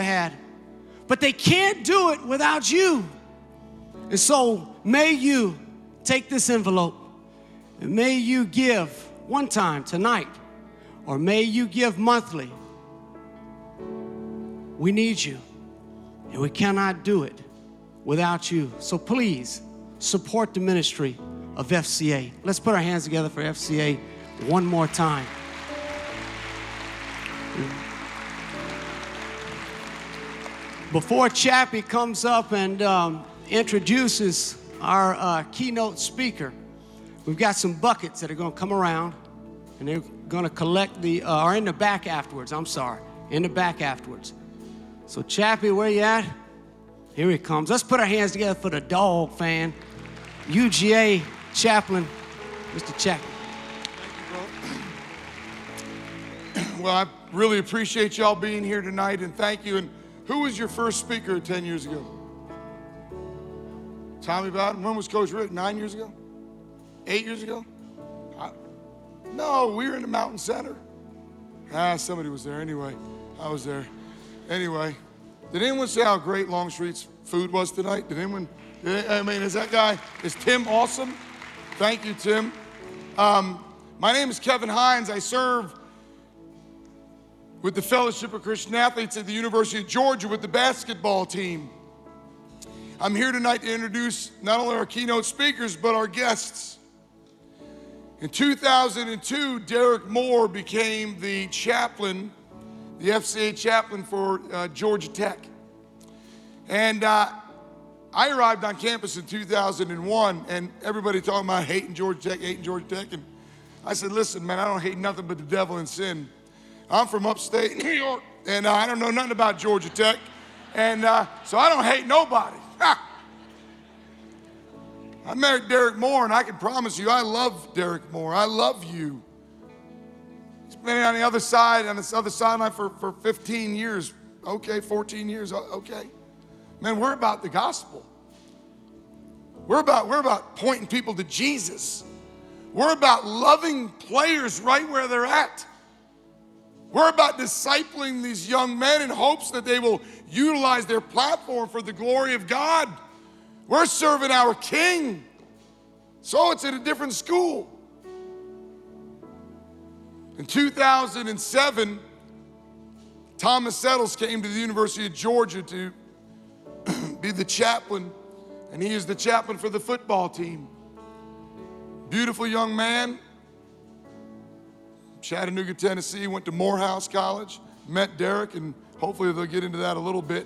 had. But they can't do it without you. And so may you take this envelope and may you give one time tonight, or may you give monthly. We need you, and we cannot do it without you. So please support the ministry of FCA. Let's put our hands together for FCA one more time. Before Chappie comes up and introduces our keynote speaker, we've got some buckets that are going to come around, and they're going to collect or in the back afterwards, in the back afterwards. So Chappie, where you at? Here he comes. Let's put our hands together for the dog fan, UGA chaplain, Mr. Chappie. Thank you, bro. Well, I really appreciate y'all being here tonight, and thank you. And who was your first speaker 10 years ago? Tommy Bowden. When was Coach Rick? 9 years ago? 8 years ago? No, we were in the Mountain Center. Somebody was there anyway. I was there. Anyway, did anyone say how great Longstreet's food was tonight? Is Tim awesome? Thank you, Tim. My name is Kevin Hines. I serve with the Fellowship of Christian Athletes at the University of Georgia with the basketball team. I'm here tonight to introduce not only our keynote speakers, but our guests. In 2002, Derek Moore became the chaplain, the FCA chaplain for Georgia Tech. And I arrived on campus in 2001, and everybody talking about hating Georgia Tech. And I said, listen, man, I don't hate nothing but the devil and sin. I'm from upstate New York, and I don't know nothing about Georgia Tech, and so I don't hate nobody. I married Derek Moore, and I can promise you, I love Derek Moore. I love you. He's been on this other sideline for 15 years. Okay, 14 years, okay. Man, we're about the gospel. We're about pointing people to Jesus. We're about loving players right where they're at. We're about discipling these young men in hopes that they will utilize their platform for the glory of God. We're serving our King. So it's at a different school. In 2007, Thomas Settles came to the University of Georgia to be the chaplain, and he is the chaplain for the football team. Beautiful young man. Chattanooga, Tennessee, went to Morehouse College, met Derek, and hopefully they'll get into that a little bit.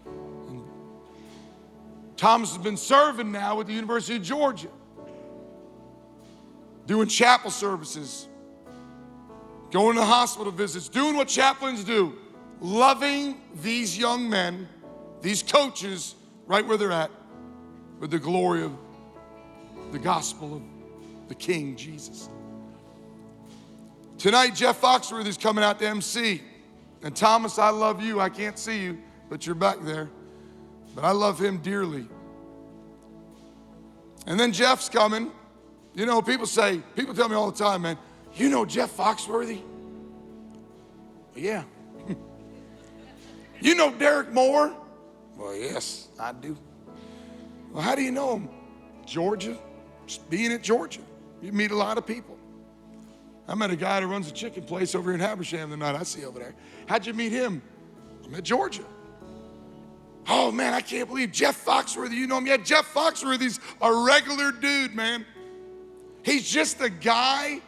And Thomas has been serving now with the University of Georgia, doing chapel services, going to hospital visits, doing what chaplains do, loving these young men, these coaches, right where they're at, with the glory of the gospel of the King, Jesus. Tonight, Jeff Foxworthy is coming out to MC. And Thomas, I love you. I can't see you, but you're back there. But I love him dearly. And then Jeff's coming. You know, people tell me all the time, man, you know Jeff Foxworthy? Well, yeah. You know Derek Moore? Well, yes, I do. Well, how do you know him? Georgia, just being at Georgia. You meet a lot of people. I met a guy that runs a chicken place over here in Habersham the night I see over there. How'd you meet him? I'm at Georgia. Oh, man, I can't believe Jeff Foxworthy. You know him? Yeah, Jeff Foxworthy's a regular dude, man. He's just a guy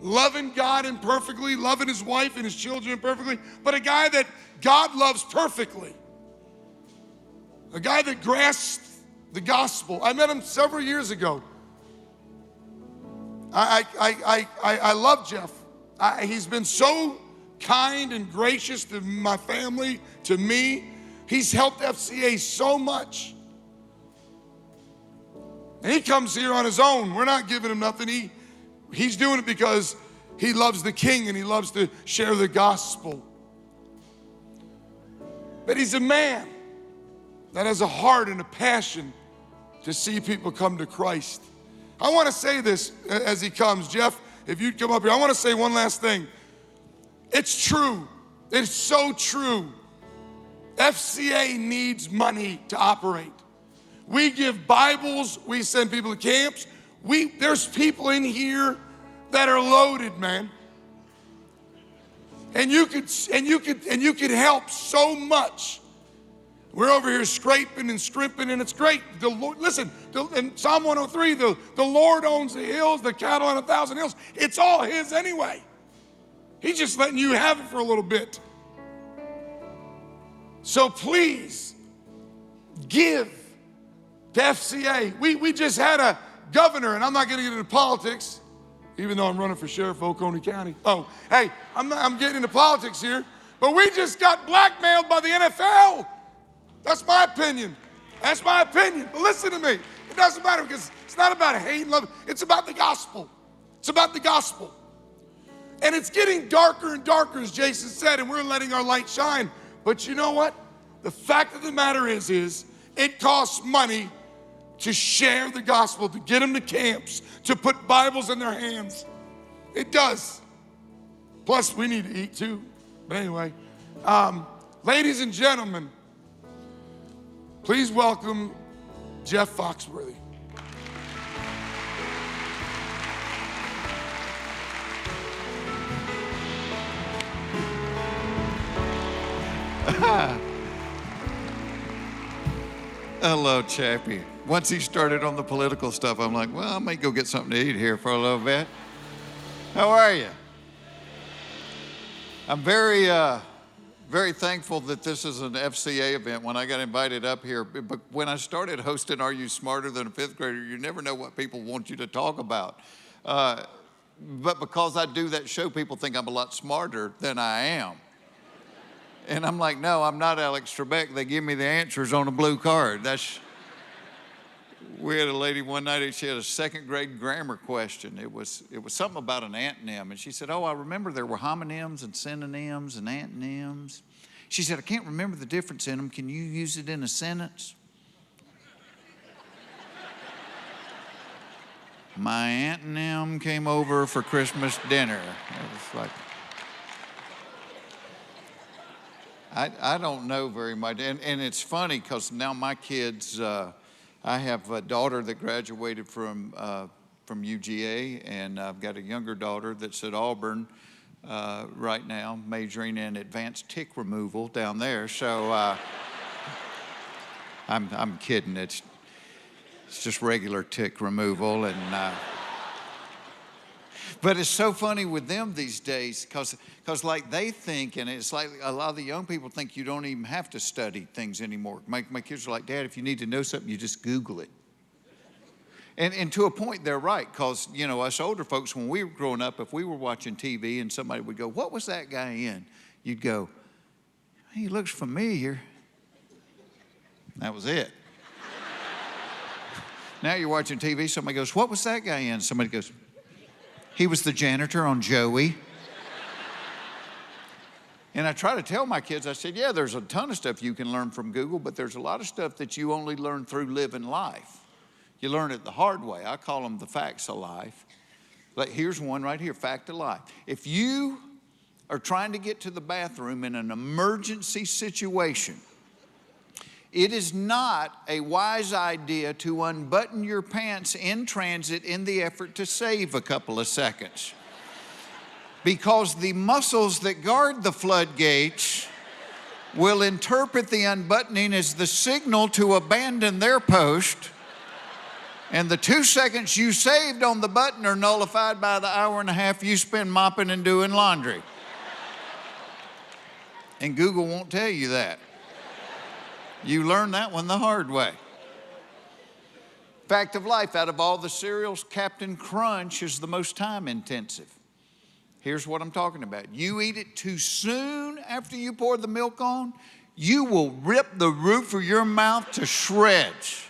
loving God imperfectly, loving his wife and his children imperfectly, but a guy that God loves perfectly. A guy that grasps the gospel. I met him several years ago. I love Jeff. He's been so kind and gracious to my family, to me. He's helped FCA so much. And he comes here on his own. We're not giving him nothing. He's doing it because he loves the King and he loves to share the gospel. But he's a man that has a heart and a passion to see people come to Christ. I want to say this as he comes. Jeff, if you'd come up here, I want to say one last thing. It's true. It's so true FCA needs money to operate. We give Bibles, we send people to camps. There's people in here that are loaded, man. And you could help so much. We're over here scraping and scrimping, and it's great. The Lord, listen, in Psalm 103, the Lord owns the hills, the cattle on 1,000 hills. It's all his anyway. He's just letting you have it for a little bit. So please, give to FCA. We just had a governor, and I'm not going to get into politics, even though I'm running for sheriff of Oconee County. Oh, hey, I'm getting into politics here, but we just got blackmailed by the NFL. That's my opinion. That's my opinion. But listen to me. It doesn't matter because it's not about hate and love. It's about the gospel. It's about the gospel. And it's getting darker and darker, as Jason said, and we're letting our light shine. But you know what? The fact of the matter is it costs money to share the gospel, to get them to camps, to put Bibles in their hands. It does. Plus, we need to eat too. But anyway, ladies and gentlemen, please welcome Jeff Foxworthy. Hello, Chappie. Once he started on the political stuff, I'm like, well, I may go get something to eat here for a little bit. How are you? I'm very thankful that this is an FCA event. When I got invited up here, but when I started hosting Are You Smarter Than a Fifth Grader, you never know what people want you to talk about. But because I do that show, people think I'm a lot smarter than I am. And I'm like, no, I'm not Alex Trebek. They give me the answers on a blue card. We had a lady one night, she had a second grade grammar question. It was something about an antonym. And she said, oh, I remember there were homonyms and synonyms and antonyms. She said, I can't remember the difference in them. Can you use it in a sentence? My antonym came over for Christmas dinner. It was like, I don't know very much. And it's funny because now my kids, I have a daughter that graduated from UGA, and I've got a younger daughter that's at Auburn right now, majoring in advanced tick removal down there. So I'm kidding. It's just regular tick removal, and but it's so funny with them these days because like they think, and it's like a lot of the young people think you don't even have to study things anymore. My kids are like, Dad, if you need to know something, you just Google it. And to a point, they're right, because, you know, us older folks, when we were growing up, if we were watching TV and somebody would go, what was that guy in? You'd go, he looks familiar. That was it. Now you're watching TV, somebody goes, what was that guy in? Somebody goes, he was the janitor on Joey. And I try to tell my kids, I said, yeah, there's a ton of stuff you can learn from Google, but there's a lot of stuff that you only learn through living life. You learn it the hard way. I call them the facts of life. Like, here's one right here, fact of life. If you are trying to get to the bathroom in an emergency situation, it is not a wise idea to unbutton your pants in transit in the effort to save a couple of seconds. Because the muscles that guard the floodgates will interpret the unbuttoning as the signal to abandon their post, and the 2 seconds you saved on the button are nullified by the hour and a half you spend mopping and doing laundry. And Google won't tell you that. You learn that one the hard way. Fact of life, out of all the cereals, Captain Crunch is the most time intensive. Here's what I'm talking about. You eat it too soon after you pour the milk on, you will rip the roof of your mouth to shreds.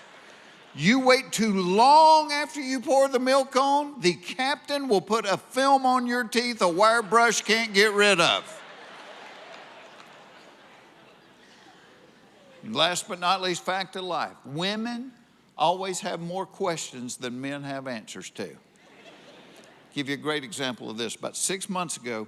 You wait too long after you pour the milk on, the captain will put a film on your teeth a wire brush can't get rid of. Last but not least, fact of life. Women always have more questions than men have answers to. Give you a great example of this. About 6 months ago,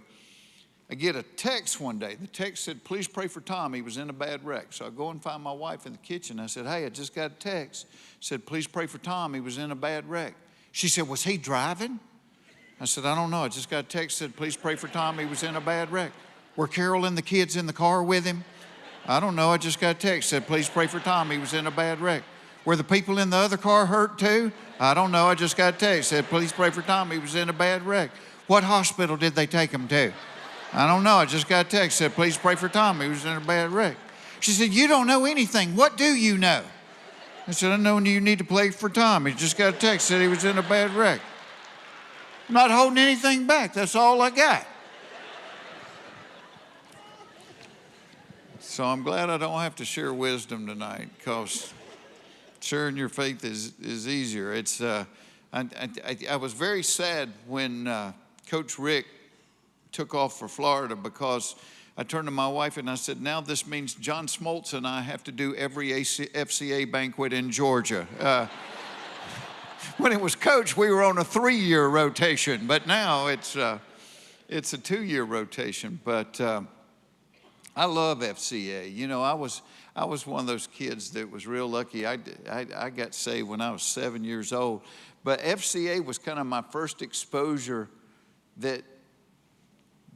I get a text one day. The text said, please pray for Tom. He was in a bad wreck. So I go and find my wife in the kitchen. I said, hey, I just got a text. It said, please pray for Tom. He was in a bad wreck. She said, was he driving? I said, I don't know. I just got a text that said, please pray for Tom. He was in a bad wreck. Were Carol and the kids in the car with him? I don't know. I just got a text that said, please pray for Tom. He was in a bad wreck. Were the people in the other car hurt too? I don't know. I just got a text that said, please pray for Tom. He was in a bad wreck. What hospital did they take him to? I don't know. I just got a text that said, please pray for Tom. He was in a bad wreck. She said, you don't know anything. What do you know? I said, I know you need to pray for Tom. He just got a text that said he was in a bad wreck. I'm not holding anything back. That's all I got. So I'm glad I don't have to share wisdom tonight, because sharing your faith is easier. It's I was very sad when Coach Rick took off for Florida, because I turned to my wife and I said, now this means John Smoltz and I have to do every FCA banquet in Georgia. When it was Coach, we were on a 3-year rotation, but now it's a 2-year rotation. But I love FCA. You know, I was one of those kids that was real lucky. I got saved when I was 7 years old. But FCA was kind of my first exposure that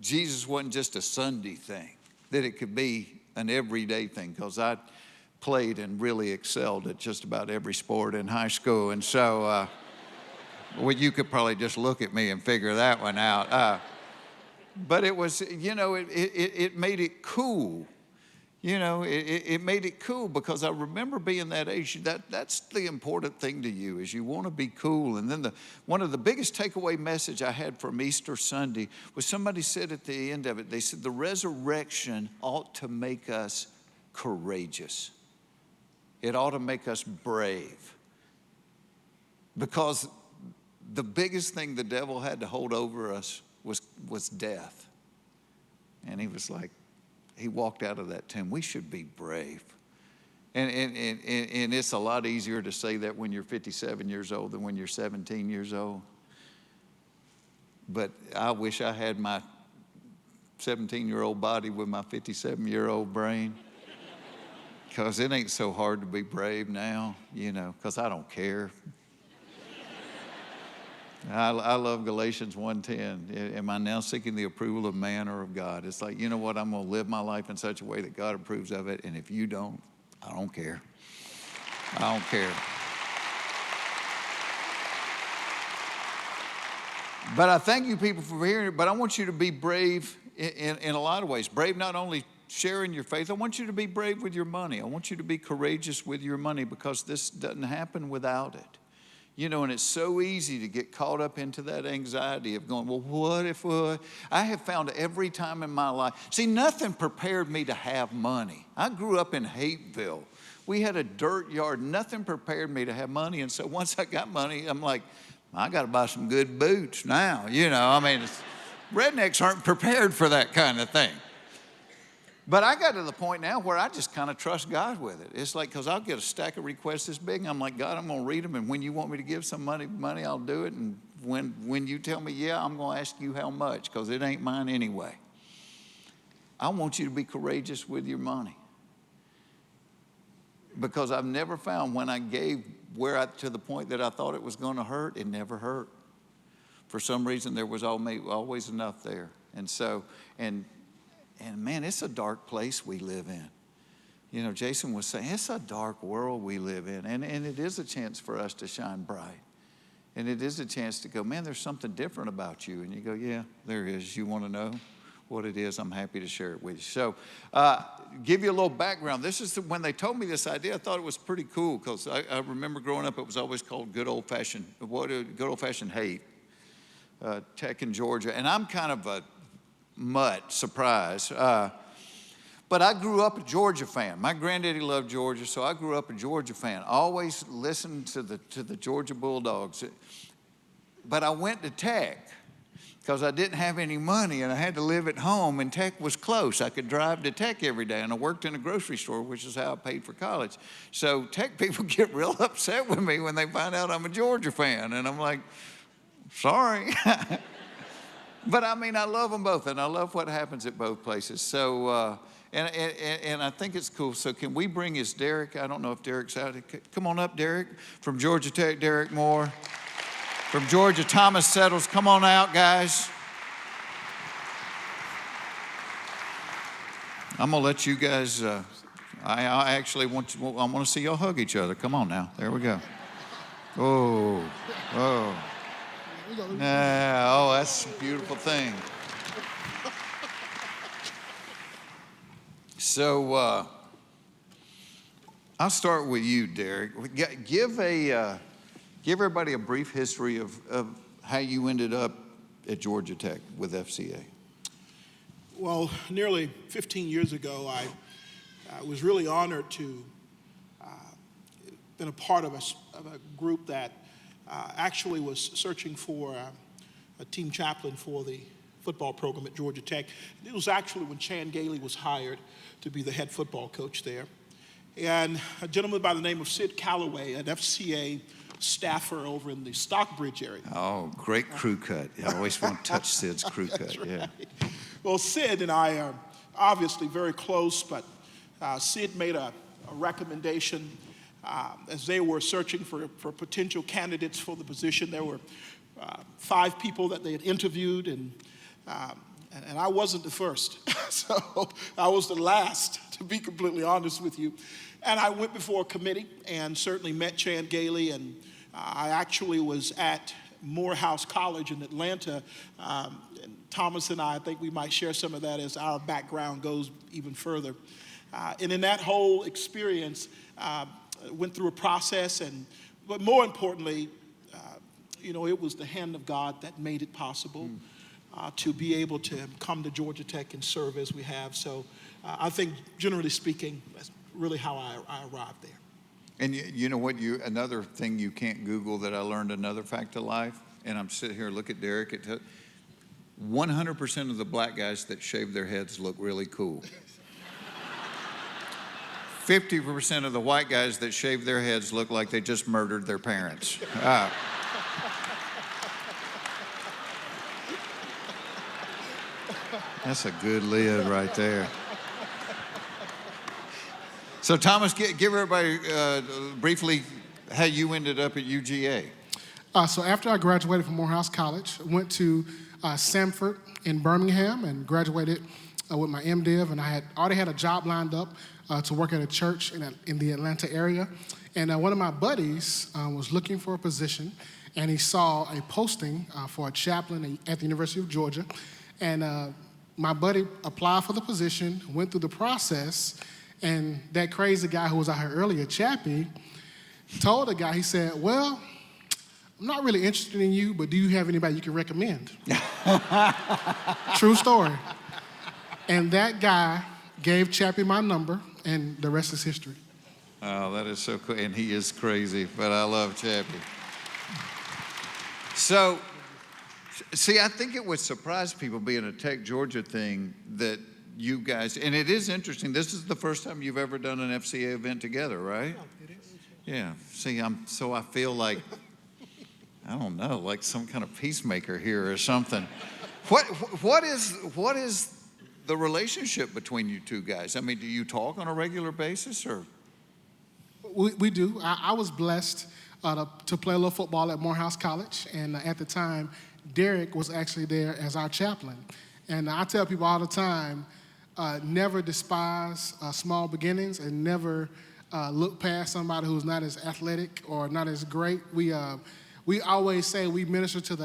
Jesus wasn't just a Sunday thing, that it could be an everyday thing, because I played and really excelled at just about every sport in high school. And so, well, you could probably just look at me and figure that one out. But it was, you know, it made it cool. You know, it made it cool, because I remember being that age. That's the important thing to you, is you want to be cool. And then one of the biggest takeaway message I had from Easter Sunday was, somebody said at the end of it, they said, the resurrection ought to make us courageous. It ought to make us brave. Because the biggest thing the devil had to hold over us was death. And he was like, he walked out of that tomb. We should be brave. And it's a lot easier to say that when you're 57 years old than when you're 17 years old. But I wish I had my 17-year-old body with my 57-year-old brain. Because it ain't so hard to be brave now, you know, because I don't care. I love Galatians 1:10. Am I now seeking the approval of man or of God? It's like, you know what? I'm going to live my life in such a way that God approves of it. And if you don't, I don't care. I don't care. But I thank you people for hearing it. But I want you to be brave in a lot of ways. Brave not only sharing your faith. I want you to be brave with your money. I want you to be courageous with your money, because this doesn't happen without it. You know, and it's so easy to get caught up into that anxiety of going, well, what if, I have found every time in my life, see, nothing prepared me to have money. I grew up in Hateville. We had a dirt yard. Nothing prepared me to have money. And so once I got money, I'm like, I got to buy some good boots now. You know, I mean, rednecks aren't prepared for that kind of thing. But I got to the point now where I just kind of trust God with it. It's like, because I'll get a stack of requests this big, and I'm like, God, I'm going to read them, and when you want me to give some money, I'll do it. And when you tell me, yeah, I'm going to ask you how much, because it ain't mine anyway. I want you to be courageous with your money. Because I've never found when I gave to the point that I thought it was going to hurt, it never hurt. For some reason, there was always enough there. And so, and man, it's a dark place we live in. You know, Jason was saying, it's a dark world we live in. And it is a chance for us to shine bright. And it is a chance to go, man, there's something different about you. And you go, yeah, there is. You want to know what it is? I'm happy to share it with you. So give you a little background. This is when they told me this idea, I thought it was pretty cool, because I remember growing up, it was always called good old-fashioned hate, Tech in Georgia. And I'm kind of a mutt, surprise. But I grew up a Georgia fan. My granddaddy loved Georgia, so I grew up a Georgia fan. Always listened to the Georgia Bulldogs. But I went to Tech because I didn't have any money and I had to live at home, and Tech was close. I could drive to Tech every day, and I worked in a grocery store, which is how I paid for college. So Tech people get real upset with me when they find out I'm a Georgia fan, and I'm like, sorry. But I mean, I love them both, and I love what happens at both places. So, and I think it's cool. So can we bring his Derek? I don't know if Derek's out. Come on up, Derek. From Georgia Tech, Derek Moore. From Georgia, Thomas Settles. Come on out, guys. I'm gonna let you guys. I actually want to see y'all hug each other. Come on now. There we go. Oh. Yeah, oh, that's a beautiful thing. So I'll start with you, Derek. Give everybody a brief history of how you ended up at Georgia Tech with FCA. Well, nearly 15 years ago, I was really honored to been a part of a group that actually was searching for a team chaplain for the football program at Georgia Tech. It was actually when Chan Gailey was hired to be the head football coach there. And a gentleman by the name of Sid Calloway, an FCA staffer over in the Stockbridge area. Oh, great crew cut. I always want to touch Sid's crew cut. That's right. Yeah. Well, Sid and I are obviously very close, but Sid made a recommendation as they were searching for potential candidates for the position. There were 5 people that they had interviewed, and I wasn't the first. So I was the last, to be completely honest with you. And I went before a committee and certainly met Chan Gailey, and I actually was at Morehouse College in Atlanta. And Thomas and I think we might share some of that as our background goes even further. And in that whole experience, went through a process, but more importantly, it was the hand of God that made it possible to be able to come to Georgia Tech and serve as we have. So I think, generally speaking, that's really how I arrived there. And you know what? Another thing you can't Google that I learned, another fact of life, and I'm sitting here, look at Derek. 100% of the black guys that shave their heads look really cool. 50% of the white guys that shave their heads look like they just murdered their parents. That's a good lid right there. So Thomas, give everybody briefly how you ended up at UGA. So after I graduated from Morehouse College, I went to Samford in Birmingham and graduated with my MDiv, and I had already had a job lined up to work at a church in the Atlanta area. And one of my buddies was looking for a position, and he saw a posting for a chaplain at the University of Georgia. And my buddy applied for the position, went through the process, and that crazy guy who was out here earlier, Chappie, told the guy, he said, well, I'm not really interested in you, but do you have anybody you can recommend? True story. And that guy gave Chappie my number, and the rest is history. Oh, that is so cool. And he is crazy, but I love Chappie. So, see, I think it would surprise people being a Tech Georgia thing that you guys, and it is interesting, this is the first time you've ever done an FCA event together, right? It is. Yeah. See, I feel like, I don't know, like some kind of peacemaker here or something. What is the relationship between you two guys? I mean, do you talk on a regular basis, or? We do. I was blessed to play a little football at Morehouse College, and at the time, Derek was actually there as our chaplain. And I tell people all the time, never despise small beginnings, and never look past somebody who's not as athletic or not as great. We always say we minister to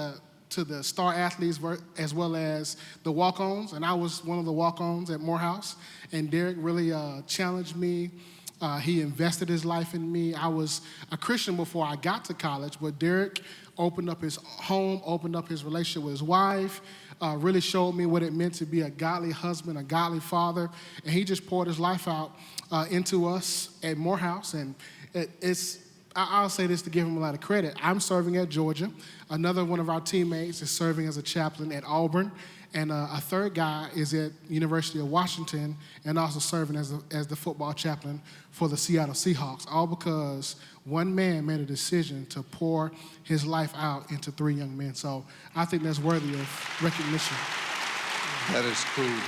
the star athletes as well as the walk-ons, and I was one of the walk-ons at Morehouse, and Derek really challenged me. He invested his life in me. I was a Christian before I got to college, but Derek opened up his home, opened up his relationship with his wife, really showed me what it meant to be a godly husband, a godly father, and he just poured his life out into us at Morehouse. And I'll say this to give him a lot of credit. I'm serving at Georgia. Another one of our teammates is serving as a chaplain at Auburn. And a third guy is at University of Washington and also serving as the football chaplain for the Seattle Seahawks, all because one man made a decision to pour his life out into 3 young men. So I think that's worthy of recognition. That is cool.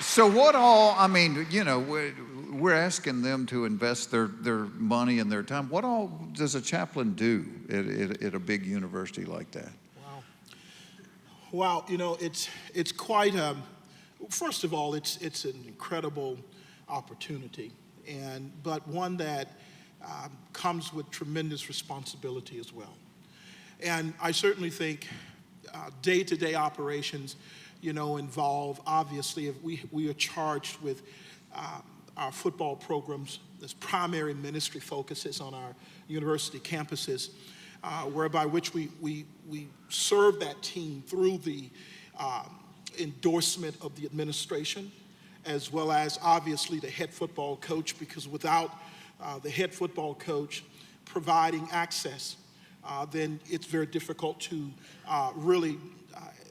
So what all, I mean, you know, we're asking them to invest their money and their time. What all does a chaplain do at a big university like that? Well, you know, it's quite first of all, it's an incredible opportunity, but one that comes with tremendous responsibility as well. And I certainly think day-to-day operations, you know, involve, obviously, if we are charged with our football programs. This primary ministry focuses on our university campuses, whereby which we serve that team through the endorsement of the administration, as well as obviously the head football coach, because without the head football coach providing access, then it's very difficult to really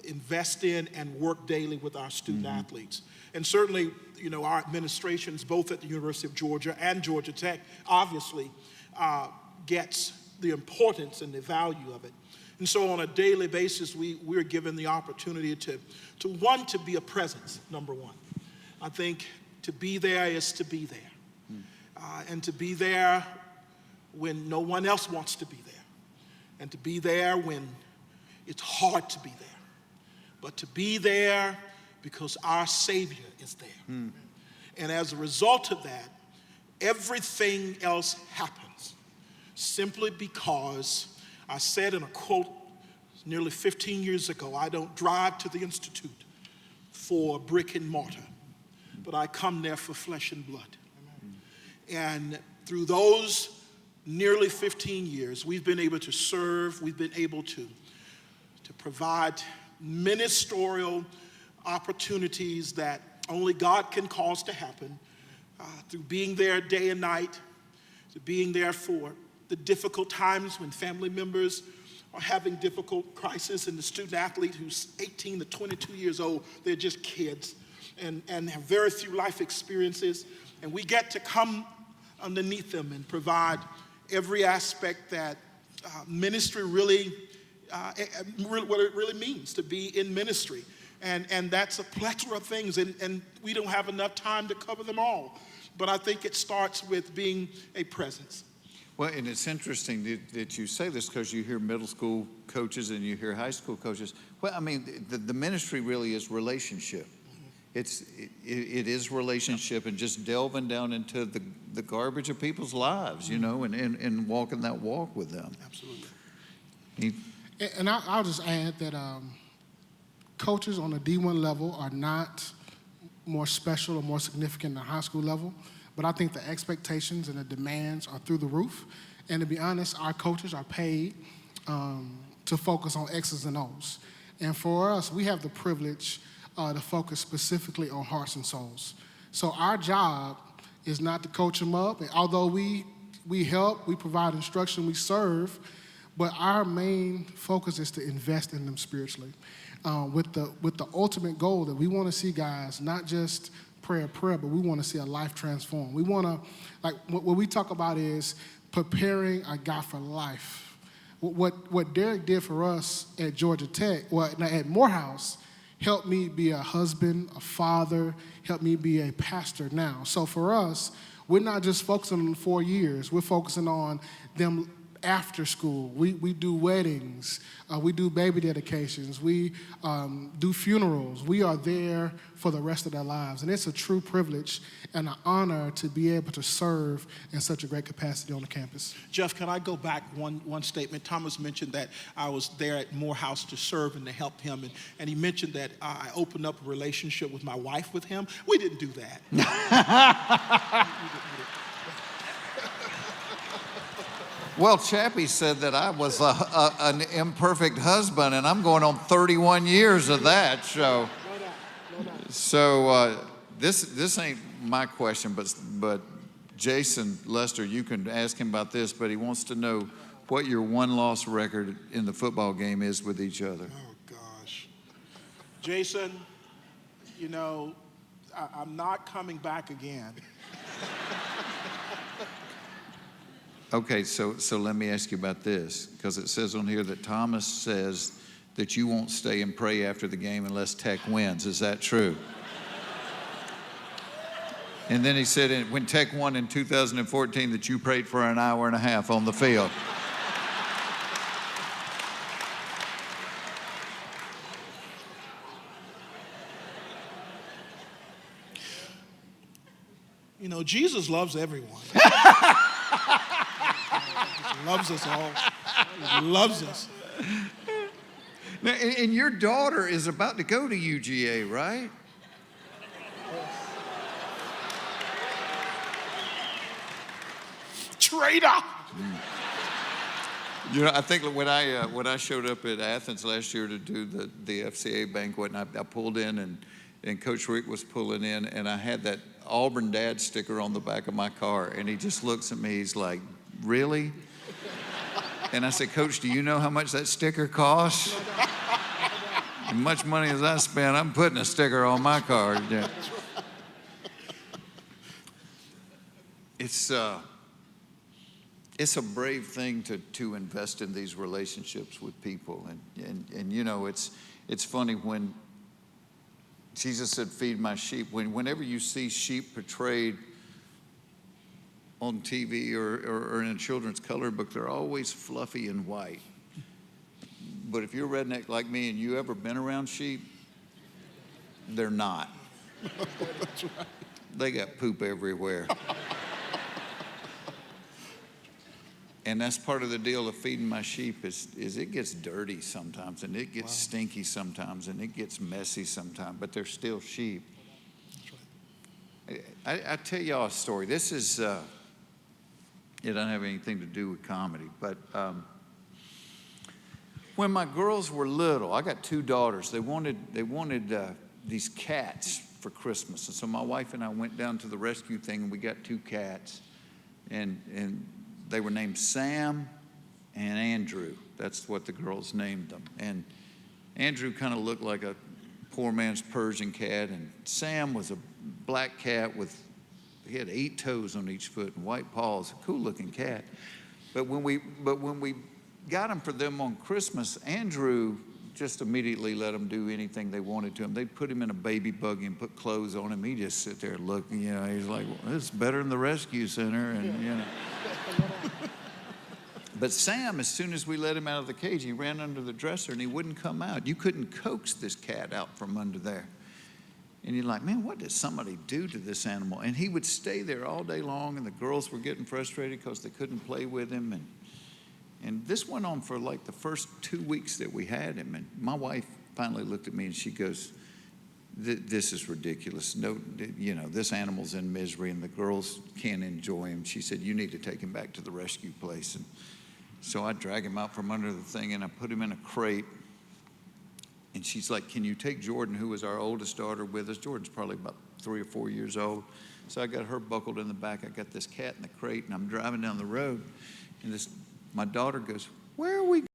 invest in and work daily with our student athletes. And certainly, you know, our administrations, both at the University of Georgia and Georgia Tech, obviously gets the importance and the value of it. And so on a daily basis, we're given the opportunity to be a presence, number one. I think to be there is to be there. And to be there when no one else wants to be there. And to be there when it's hard to be there. But to be there because our Savior is there. And as a result of that, everything else happens simply because I said in a quote nearly 15 years ago, I don't drive to the Institute for brick and mortar, but I come there for flesh and blood. And through those nearly 15 years, we've been able to serve, we've been able to provide ministerial opportunities that only God can cause to happen, through being there day and night, to being there for the difficult times when family members are having difficult crisis, and the student athlete who's 18 to 22 years old, they're just kids and have very few life experiences, and we get to come underneath them and provide every aspect that ministry really what it really means to be in ministry. And that's a plethora of things, and we don't have enough time to cover them all. But I think it starts with being a presence. Well, and it's interesting that you say this, because you hear middle school coaches and you hear high school coaches. Well, I mean, the ministry really is relationship. It is relationship, and just delving down into the garbage of people's lives, you know, and walking that walk with them. Absolutely. And I'll just add that coaches on the D1 level are not more special or more significant than the high school level, but I think the expectations and the demands are through the roof. And to be honest, our coaches are paid to focus on X's and O's. And for us, we have the privilege to focus specifically on hearts and souls. So our job is not to coach them up. And although we help, we provide instruction, we serve, but our main focus is to invest in them spiritually, with the ultimate goal that we want to see guys not just pray a prayer, but we want to see a life transformed. We want to, like, what we talk about is preparing a guy for life. What Derek did for us at Georgia Tech, at Morehouse, helped me be a husband, a father, helped me be a pastor now. So for us, we're not just focusing on 4 years, we're focusing on them after school. We do weddings, we do baby dedications, we do funerals. We are there for the rest of their lives. And it's a true privilege and an honor to be able to serve in such a great capacity on the campus. Jeff, can I go back one statement? Thomas mentioned that I was there at Morehouse to serve and to help him, and he mentioned that I opened up a relationship with my wife with him. We didn't do that. Well, Chappie said that I was an imperfect husband, and I'm going on 31 years of that. So this ain't my question, but Jason Lester, you can ask him about this, but he wants to know what your one-loss record in the football game is with each other. Oh, God. Jason, you know, I'm not coming back again. Okay, so let me ask you about this, because it says on here that Thomas says that you won't stay and pray after the game unless Tech wins. Is that true? And then he said when Tech won in 2014 that you prayed for an hour and a half on the field. You know, Jesus loves everyone. He loves us all. He loves us. Now, and your daughter is about to go to UGA, right? Traitor! You know, I think when I showed up at Athens last year to do the FCA banquet, and I pulled in, and Coach Rick was pulling in, and I had that Auburn Dad sticker on the back of my car, and he just looks at me, he's like, really? And I said, Coach, do you know how much that sticker costs? As much money as I spent, I'm putting a sticker on my car. Yeah. It's a brave thing to invest in these relationships with people. And you know, it's funny when Jesus said, feed my sheep. Whenever you see sheep portrayed on TV or in a children's coloring book, they're always fluffy and white. But if you're a redneck like me and you ever been around sheep, they're not. That's right. They got poop everywhere. And that's part of the deal of feeding my sheep is it gets dirty sometimes, and it gets stinky sometimes, and it gets messy sometimes, but they're still sheep. I tell y'all a story. This is, it doesn't have anything to do with comedy, but when my girls were little, I got two daughters. They wanted these cats for Christmas, and so my wife and I went down to the rescue thing, and we got two cats, and they were named Sam and Andrew. That's what the girls named them. And Andrew kind of looked like a poor man's Persian cat, and Sam was a black cat he had 8 toes on each foot and white paws, a cool looking cat. But when we got them for them on Christmas, Andrew just immediately let them do anything they wanted to him. They'd put him in a baby buggy and put clothes on him. He'd just sit there looking, you know, he's like, well, this is better than the rescue center, and you know. But Sam, as soon as we let him out of the cage, he ran under the dresser and he wouldn't come out. You couldn't coax this cat out from under there. And you're like, man, what did somebody do to this animal? And he would stay there all day long, and the girls were getting frustrated because they couldn't play with him. And this went on for like the first 2 weeks that we had him. And my wife finally looked at me and she goes, this is ridiculous. No, you know, this animal's in misery and the girls can't enjoy him. She said, you need to take him back to the rescue place. And so I drag him out from under the thing and I put him in a crate. And she's like, can you take Jordan, who was our oldest daughter, with us? Jordan's probably about 3 or 4 years old. So I got her buckled in the back. I got this cat in the crate, and I'm driving down the road. And my daughter goes, where are we